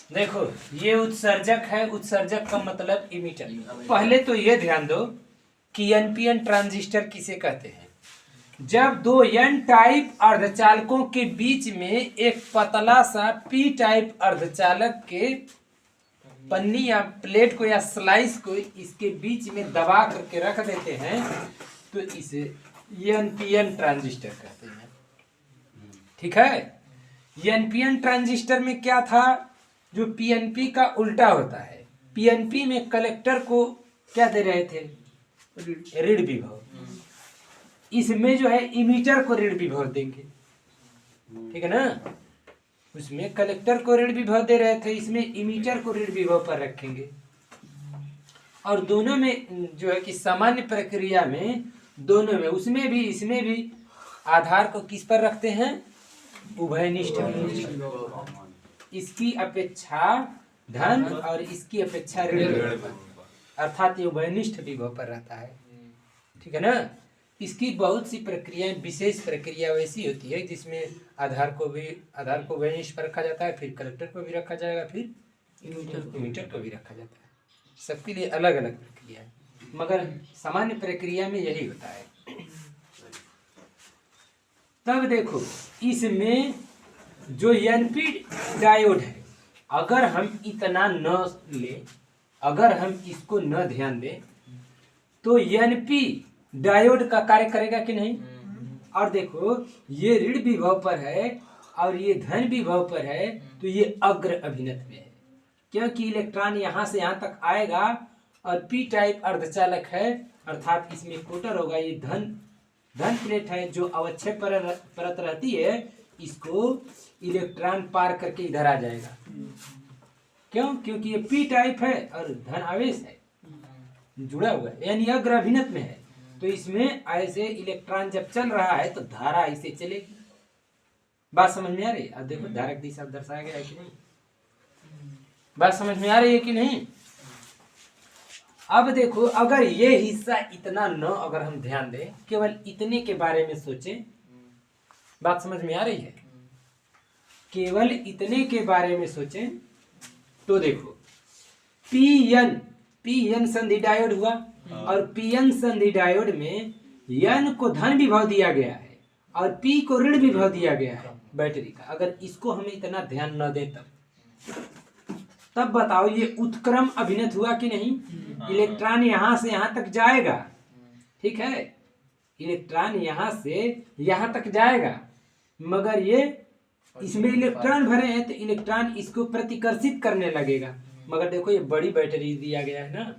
देखो ये उत्सर्जक है, उत्सर्जक का मतलब इमिटर। पहले तो ये ध्यान दो कि एनपीएन ट्रांजिस्टर किसे कहते हैं। जब दो एन टाइप अर्धचालकों के बीच में एक पतला सा पी टाइप अर्धचालक के पन्नी या प्लेट को या स्लाइस को इसके बीच में दबा करके रख देते हैं तो इसे एनपीएन ट्रांजिस्टर कहते हैं। ठीक है। एनपीएन ट्रांजिस्टर में क्या था, जो पीएनपी का उल्टा होता है। पीएनपी में कलेक्टर को क्या दे रहे थे, ऋण विभव। इसमें जो है इमीटर को ऋण विभव देंगे। ठीक है ना, उसमें कलेक्टर को ऋण विभव दे रहे थे, इसमें इमीटर को ऋण विभव पर रखेंगे। और दोनों में जो है कि सामान्य प्रक्रिया में दोनों में, उसमें भी इसमें भी आधार को किस पर रखते हैं, उभयनिष्ठ। इसकी अपेक्षा धन और इसकी अपेक्षा ऋण, अर्थात ये उभयनिष्ठ विभव पर रहता है। ठीक है ना। इसकी बहुत सी प्रक्रियाएं, विशेष प्रक्रिया वैसी होती है जिसमें आधार को उभयनिष्ठ पर रखा जाता है, फिर कलेक्टर को भी रखा जाएगा, फिर इमीटर को भी रखा जाता है। सबके लिए अलग अलग प्रक्रिया है, मगर सामान्य प्रक्रिया में यही होता है। तब देखो इसमें जो एनपी डायोड है, अगर हम इतना न ले, अगर हम इसको न ध्यान दें तो एनपी डायोड का कार्य करेगा कि नहीं। और देखो ये ऋण विभव पर है और ये धन विभव पर है, तो ये अग्र अभिनत में है, क्योंकि इलेक्ट्रॉन यहां से यहां तक आएगा और पी टाइप अर्धचालक है, अर्थात इसमें कोटर होगा। ये धन प्लेट है जो अवच्छेद परत रहती है, इसको इलेक्ट्रॉन पार करके इधर आ जाएगा। क्यों, क्योंकि ये पी टाइप है और धन आवेश है जुड़ा हुआ है, यानी अग्र अभिनत में है। तो इसमें ऐसे इलेक्ट्रॉन जब चल रहा है तो धारा ऐसे चलेगी। बात समझ में आ रही है। अब देखो धारक दिशा दर्शाया गया है कि नहीं, बात समझ में आ रही है कि नहीं। अब देखो अगर ये हिस्सा इतना न, अगर हम ध्यान दें, केवल इतने के बारे में सोचें, बात समझ में आ रही है, केवल इतने के बारे में सोचें तो देखो पीएन संधि डायोड हुआ और पीएन संधि डायोड में एन को धन विभव दिया गया है और पी को ऋण विभव दिया गया है बैटरी का। अगर इसको हमें इतना ध्यान न दें तब बताओ ये उत्क्रम अभिनत हुआ कि नहीं। इलेक्ट्रॉन यहां से यहां तक जाएगा, ठीक है, इलेक्ट्रॉन यहां से यहां तक जाएगा, मगर ये इसमें इलेक्ट्रॉन भरे हैं तो इलेक्ट्रॉन इसको प्रतिकर्षित करने लगेगा। मगर देखो ये बड़ी बैटरी दिया गया है ना,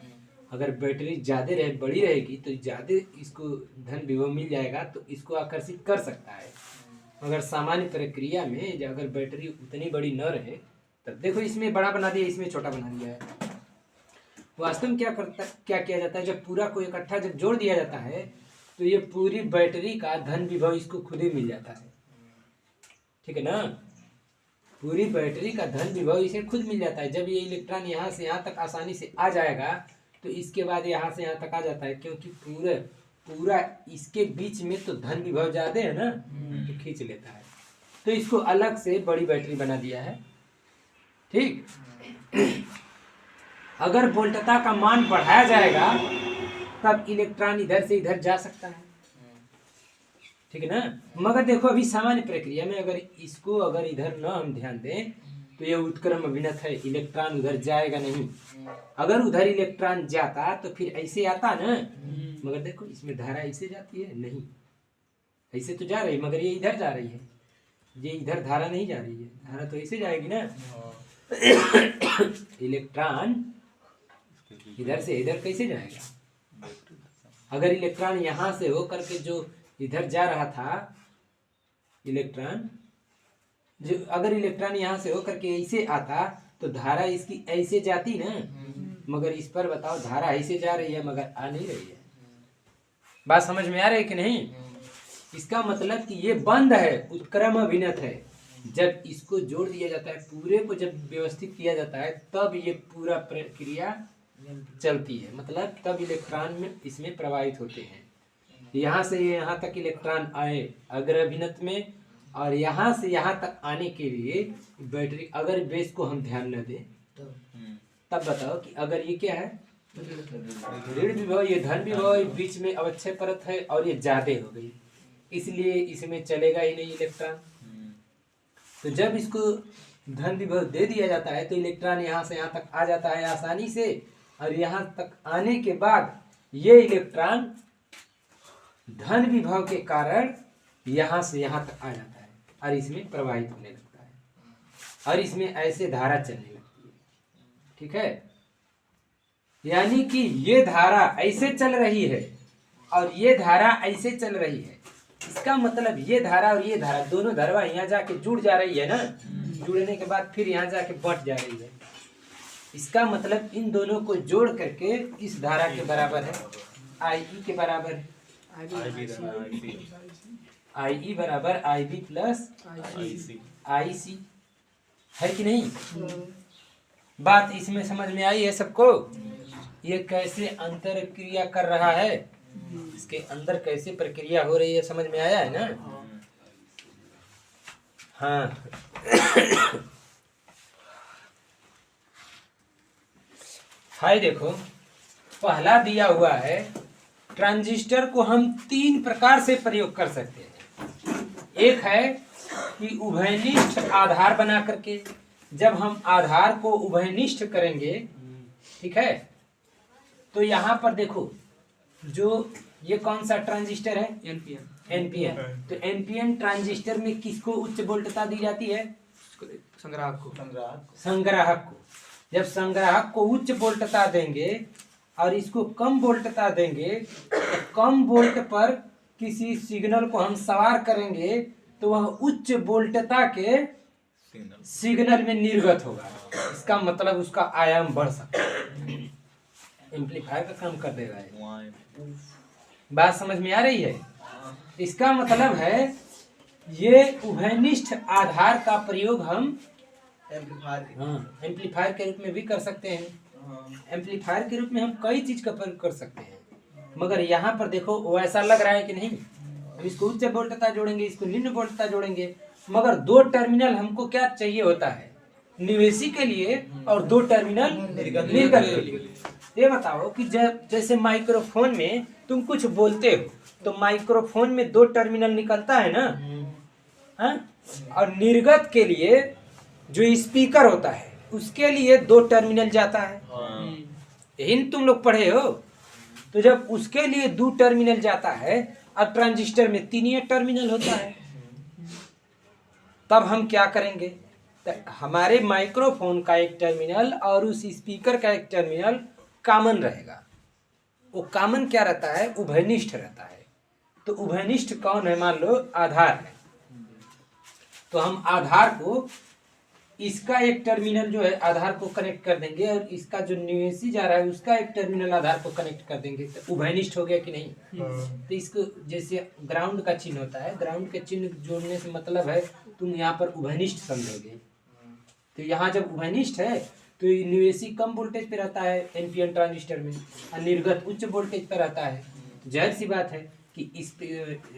अगर बैटरी ज्यादा रहे, बड़ी रहेगी तो ज्यादा इसको धन विभव मिल जाएगा, तो इसको आकर्षित कर सकता है। मगर सामान्य प्रक्रिया में अगर बैटरी उतनी बड़ी न रहे तब देखो इसमें बड़ा बना दिया, इसमें छोटा बना दिया है। वास्तव में क्या किया जाता है, जब पूरा को इकट्ठा जब जोड़ दिया जाता है तो ये पूरी बैटरी का धन विभव इसको खुद ही मिल जाता है। ठीक है ना, पूरी बैटरी का धन विभव इसे खुद मिल जाता है। जब ये इलेक्ट्रॉन यहाँ से यहाँ तक आसानी से आ जाएगा तो इसके बाद यहाँ से यहाँ तक आ जाता है, क्योंकि पूरा इसके बीच में तो धन विभव ज्यादा है ना, तो खींच लेता है। तो इसको अलग से बड़ी बैटरी बना दिया है। ठीक, अगर वोल्टता का मान बढ़ाया जाएगा तब इलेक्ट्रॉन इधर से इधर जा सकता है। ठीक है ना, मगर देखो अभी सामान्य प्रक्रिया में अगर इसको अगर इधर न हम ध्यान दें तो ये उत्क्रम अभिनत है, इलेक्ट्रॉन उधर जाएगा नहीं। अगर उधर इलेक्ट्रॉन जाता तो फिर ऐसे आता ना, मगर देखो इसमें धारा ऐसे जाती है, नहीं ऐसे तो जा रही, मगर ये इधर जा रही है, ये इधर धारा नहीं जा रही है, धारा तो ऐसे जाएगी ना। इलेक्ट्रॉन इधर से इधर कैसे जाएगा। अगर इलेक्ट्रॉन यहां से होकर के जो इधर जा रहा था इलेक्ट्रॉन, जो अगर इलेक्ट्रॉन यहां से होकर के ऐसे आता तो धारा इसकी ऐसे जाती ना, मगर इस पर बताओ धारा ऐसे जा रही है मगर आ नहीं रही है। बात समझ में आ रही है कि नहीं। इसका मतलब कि ये बंद है, उत्क्रम अभिनत है। जब इसको जोड़ दिया जाता है, पूरे को जब व्यवस्थित किया जाता है, तब ये पूरा प्रक्रिया चलती है, मतलब तब इलेक्ट्रॉन में इसमें प्रवाहित होते हैं। यहाँ से यहाँ तक इलेक्ट्रॉन आए अग्र अभिनत में और यहाँ से यहाँ तक आने के लिए बैटरी, अगर बेस को हम ध्यान न दें तब बताओ कि अगर ये क्या है ऋण विभव, ये धन विभव, बीच में अवक्षय परत है और ये ज्यादा हो गई, इसलिए इसमें चलेगा ही नहीं इलेक्ट्रॉन। तो जब इसको धन विभव दे दिया जाता है तो इलेक्ट्रॉन यहाँ से यहाँ तक आ जाता है आसानी से, और यहाँ तक आने के बाद ये इलेक्ट्रॉन धन विभव के कारण यहाँ से यहाँ तक आ जाता है और इसमें प्रवाहित होने लगता है और इसमें ऐसे धारा चलने लगती है। ठीक है, यानी कि ये धारा ऐसे चल रही है और ये धारा ऐसे चल रही है। इसका मतलब ये धारा और ये धारा दोनों धारा यहाँ जाके जुड़ जा रही है ना, जुड़ने के बाद फिर यहाँ जाके बट जा रही है। इसका मतलब इन दोनों को जोड़ करके इस धारा के बराबर है, आई ई के बराबर है, आई ई बराबर आई बी प्लस आई सी, है कि नहीं? बात इसमें समझ में आई है सबको? ये कैसे अंतर क्रिया कर रहा है, इसके अंदर कैसे प्रक्रिया हो रही है, समझ में आया है ना? हाँ हाय देखो, पहला दिया हुआ है ट्रांजिस्टर को हम 3 प्रकार से प्रयोग कर सकते हैं। एक है कि उभयनिष्ठ आधार बना करके, जब हम आधार को उभयनिष्ठ करेंगे, ठीक है, तो यहाँ पर देखो जो ये कौन सा ट्रांजिस्टर है, एनपीएन। तो एनपीएन ट्रांजिस्टर में किसको उच्च वोल्टता दी जाती है? संग्राहक को। जब संग्राहक को उच्च वोल्टता देंगे और इसको कम वोल्टता देंगे, तो कम वोल्ट पर किसी सिग्नल को हम सवार करेंगे तो वह उच्च वोल्टता के सिग्नल में निर्गत होगा। इसका मतलब उसका आयाम बढ़ सकता है, एम्पलीफायर का काम कर देगा ये। बात समझ में आ रही है? इसका मतलब है ये उभयनिष्ठ आधार का प्रयोग हम एम्पलीफायर के रूप में भी कर सकते हैं। एम्पलीफायर के रूप में हम कई चीज का प्रयोग कर सकते हैं, मगर यहाँ पर देखो वो ऐसा लग रहा है कि नहीं, हम इसको उच्च वोल्टता जोड़ेंगे, इसको निम्न वोल्टता जोड़ेंगे, मगर 2 टर्मिनल हमको क्या चाहिए होता है, निवेशी के लिए और 2 टर्मिनल निर्गत के लिए। ये बताओ कि जब जैसे माइक्रोफोन में तुम कुछ बोलते हो तो माइक्रोफोन में 2 टर्मिनल निकलता है ना, हाँ? और निर्गत के लिए जो स्पीकर होता है उसके लिए 2 टर्मिनल जाता है, यही तुम लोग पढ़े हो। तो जब उसके लिए 2 टर्मिनल जाता है और ट्रांजिस्टर में 3 टर्मिनल होता है, तब हम क्या करेंगे, तो हमारे माइक्रोफोन का एक टर्मिनल और उस स्पीकर का एक टर्मिनल कॉमन रहेगा। वो कॉमन क्या रहता है, उभयनिष्ठ रहता है। तो उभयनिष्ठ कौन है, मान लो आधार है, तो हम आधार को, इसका एक टर्मिनल जो है आधार को कनेक्ट कर देंगे और इसका जो निवेशी जा रहा है उसका एक टर्मिनल आधार को कनेक्ट कर देंगे, तो उभयनिष्ठ हो गया कि नहीं? तो इसको जैसे ग्राउंड का चिन्ह होता है, ग्राउंड के चिन्ह जोड़ने से मतलब है तुम यहाँ पर उभयनिष्ठ समझोगे। तो यहाँ जब उभयनिष्ठ है तो निवेशी कम वोल्टेज पे रहता है एनपीएन ट्रांजिस्टर में और निर्गत उच्च वोल्टेज पे रहता है। जाहिर सी बात है कि इस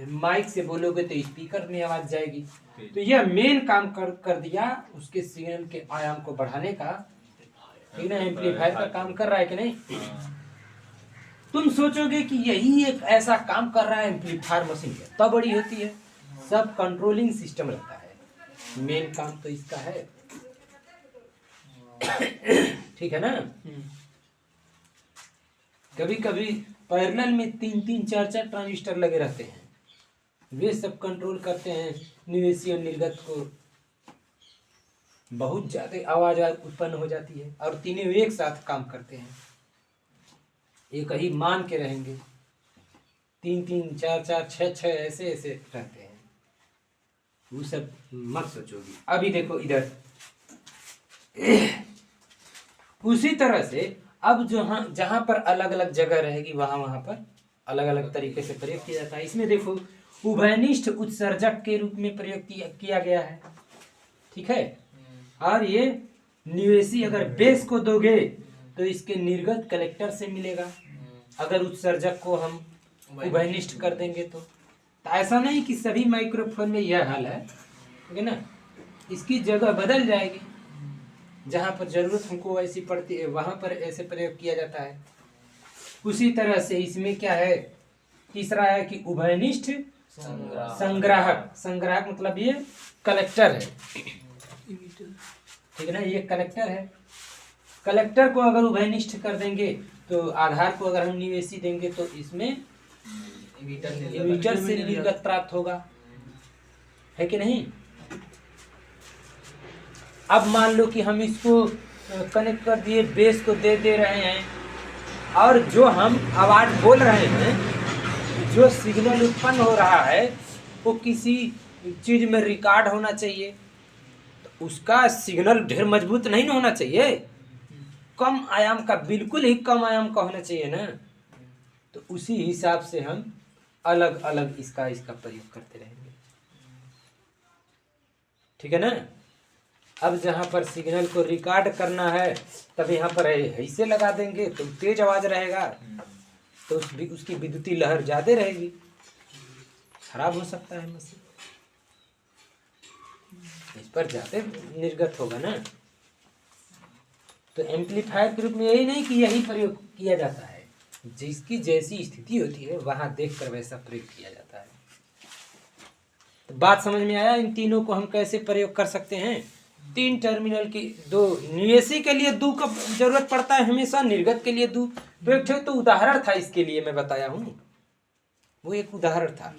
माइक से बोलोगे तो स्पीकर में आवाज जाएगी। तो यह मेन काम कर दिया उसके सिग्नल के आयाम को बढ़ाने का, ठीक ना, एम्पलीफायर का काम कर रहा है कि नहीं? तुम सोचोगे कि यही एक ऐसा काम कर रहा है एम्पलीफायर मशीन के, तब बड़ी होती है, सब कंट्रोलिंग सिस्टम रहता है, मेन काम तो इसका है, ठीक है ना। कभी कभी पैरेलल में 3-3, 4-4 ट्रांजिस्टर लगे रहते हैं, वे सब कंट्रोल करते हैं निवेशी और निर्गत को। बहुत ज्यादा आवाज उत्पन्न हो जाती है और तीनों एक साथ काम करते हैं, एक ही मान के रहेंगे, 3-3, 4-4, 6-6 ऐसे ऐसे रहते हैं, वो सब मत सोचोगी। अभी देखो इधर उसी तरह से अब जहां पर अलग अलग जगह रहेगी वहां पर अलग अलग तरीके से प्रयोग किया जाता है। इसमें देखो उभयनिष्ठ उत्सर्जक के रूप में प्रयोग किया गया है, ठीक है। और ये निवेशी अगर बेस को दोगे तो इसके निर्गत कलेक्टर से मिलेगा, अगर उत्सर्जक को हम उभयनिष्ठ कर देंगे तो तो ऐसा नहीं कि सभी माइक्रोफोन में यह हाल है, ठीक है ना, इसकी जगह बदल जाएगी, जहाँ पर जरूरत हमको ऐसी पड़ती है वहाँ पर ऐसे प्रयोग किया जाता है। उसी तरह से इसमें क्या है, तीसरा है कि उभयनिष्ठ संग्राहक। संग्राहक मतलब ये कलेक्टर है, ठीक है ना, ये कलेक्टर है। कलेक्टर को अगर उभयनिष्ठ कर देंगे तो आधार को अगर हम निवेशी देंगे तो इसमें इमीटर से निर्गत प्राप्त होगा, है कि नहीं। अब मान लो कि हम इसको कनेक्ट कर दिए, बेस को दे रहे हैं, और जो हम आवाज बोल रहे हैं, जो सिग्नल उत्पन्न हो रहा है वो किसी चीज में रिकॉर्ड होना चाहिए, तो उसका सिग्नल ढेर मजबूत नहीं होना चाहिए, कम आयाम का, बिल्कुल ही कम आयाम का होना चाहिए ना। तो उसी हिसाब से हम अलग अलग इसका प्रयोग करते रहेंगे, ठीक है ना। अब जहाँ पर सिग्नल को रिकॉर्ड करना है तब यहाँ पर ऐसे लगा देंगे तो तेज आवाज रहेगा, तो उसकी विद्युतीय लहर ज्यादा रहेगी, खराब हो सकता है मशीन, इस पर ज्यादा निर्गत होगा ना। तो एम्पलीफायर के रूप में यही नहीं कि यही प्रयोग किया जाता है, जिसकी जैसी स्थिति होती है वहां देखकर वैसा प्रयोग किया जाता है। तो बात समझ में आया, इन तीनों को हम कैसे प्रयोग कर सकते हैं। 3 टर्मिनल की, 2 निवेशी के लिए 2 का जरूरत पड़ता है हमेशा, निर्गत के लिए 2। तो एक तो उदाहरण था इसके लिए मैं बताया हूँ, वो एक उदाहरण था।